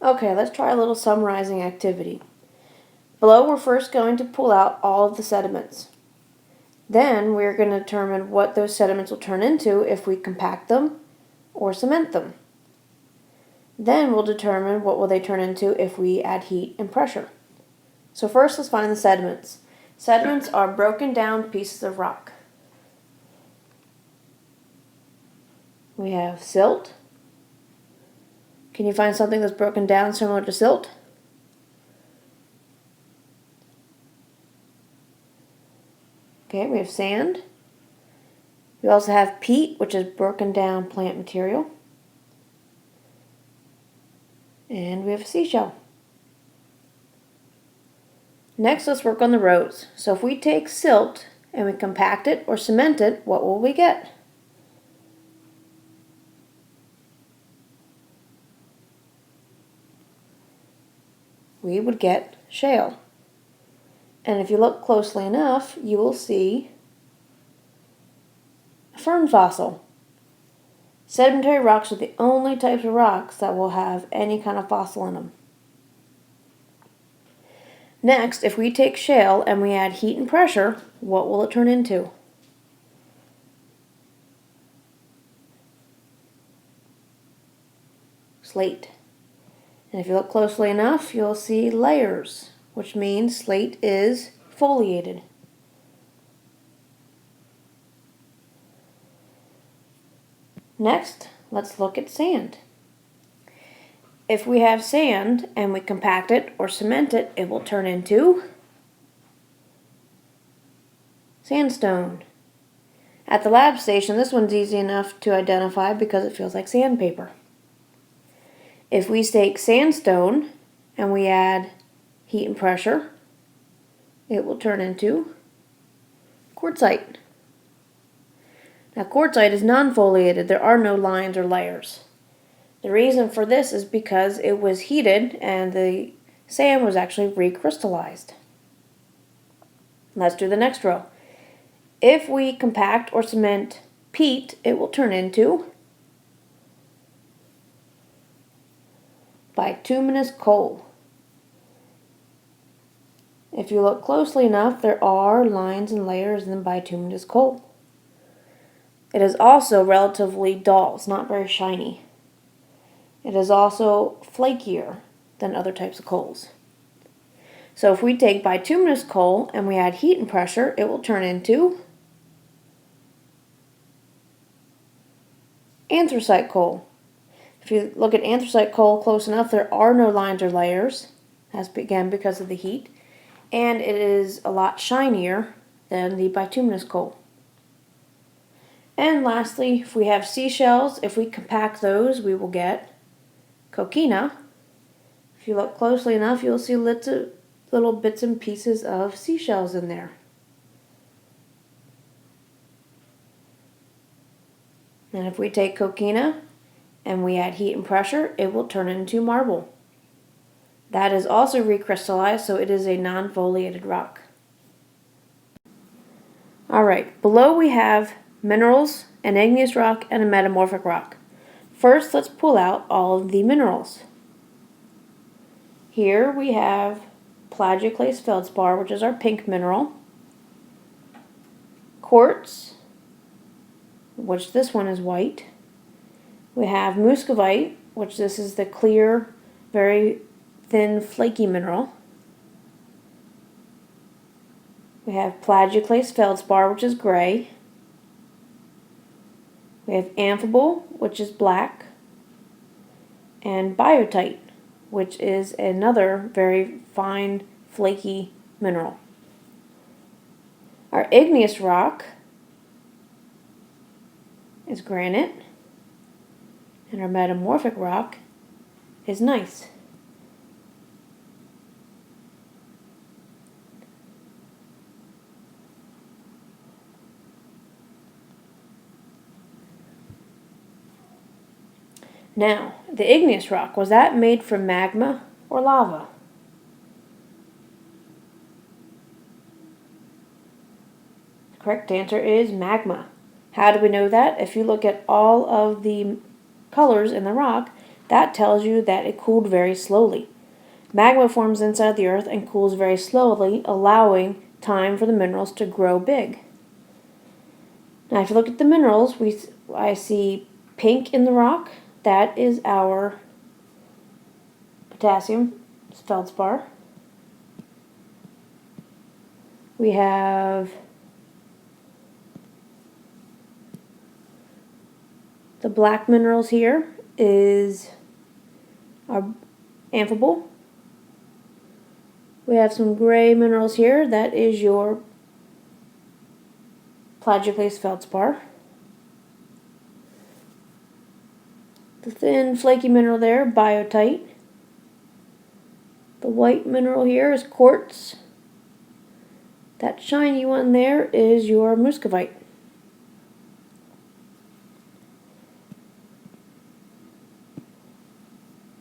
Okay, let's try a little summarizing activity. Below, we're first going to pull out all of the sediments. Then we're going to determine what those sediments will turn into if we compact them or cement them. Then we'll determine what will they turn into if we add heat and pressure. So first, let's find the sediments. Sediments are broken down pieces of rock. We have silt. Can you find something that's broken down similar to silt? Okay, we have sand. We also have peat, which is broken down plant material. And we have a seashell. Next, let's work on the roads. So if we take silt and we compact it or cement it, what will we get? We would get shale. And if you look closely enough, you will see a fern fossil. Sedimentary rocks are the only types of rocks that will have any kind of fossil in them. Next, if we take shale and we add heat and pressure, what will it turn into? Slate. And if you look closely enough, you'll see layers, which means slate is foliated. Next, let's look at sand. If we have sand and we compact it or cement it, it will turn into sandstone. At the lab station, this one's easy enough to identify because it feels like sandpaper. If we take sandstone and we add heat and pressure, it will turn into quartzite. Now, quartzite is non-foliated. There are no lines or layers. The reason for this is because it was heated and the sand was actually recrystallized. Let's do the next row. If we compact or cement peat, it will turn into bituminous coal. If you look closely enough, there are lines and layers in bituminous coal. It is also relatively dull. It's not very shiny. It is also flakier than other types of coals. So if we take bituminous coal and we add heat and pressure, it will turn into anthracite coal. If you look at anthracite coal close enough, there are no lines or layers, as again because of the heat, and it is a lot shinier than the bituminous coal. And lastly, if we have seashells, if we compact those, we will get coquina. If you look closely enough, you'll see little bits and pieces of seashells in there. And if we take coquina and we add heat and pressure, it will turn into marble. That is also recrystallized, so it is a non-foliated rock. Alright, below we have minerals, an igneous rock, and a metamorphic rock. First, let's pull out all of the minerals. Here we have plagioclase feldspar, which is our pink mineral. Quartz, which this one is white. We have muscovite, which this is the clear, very thin, flaky mineral. We have plagioclase feldspar, which is gray. We have amphibole, which is black. And biotite, which is another very fine, flaky mineral. Our igneous rock is granite. And our metamorphic rock is gneiss. Now, the igneous rock, was that made from magma or lava? The correct answer is magma. How do we know that? If you look at all of the colors in the rock, That tells you that it cooled very slowly. Magma forms inside the earth and cools very slowly, allowing time for the minerals to grow big. Now if you look at the minerals, I see pink in the rock. That is our potassium feldspar. We have the black minerals here is our amphibole. We have some gray minerals here. That is your plagioclase feldspar. The thin flaky mineral there, biotite. The white mineral here is quartz. That shiny one there is your muscovite.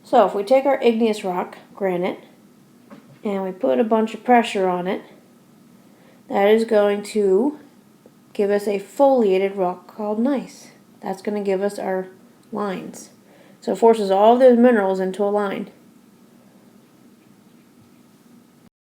So if we take our igneous rock, granite, and we put a bunch of pressure on it, that is going to give us a foliated rock called gneiss. That's going to give us our lines. So it forces all of those minerals into a line.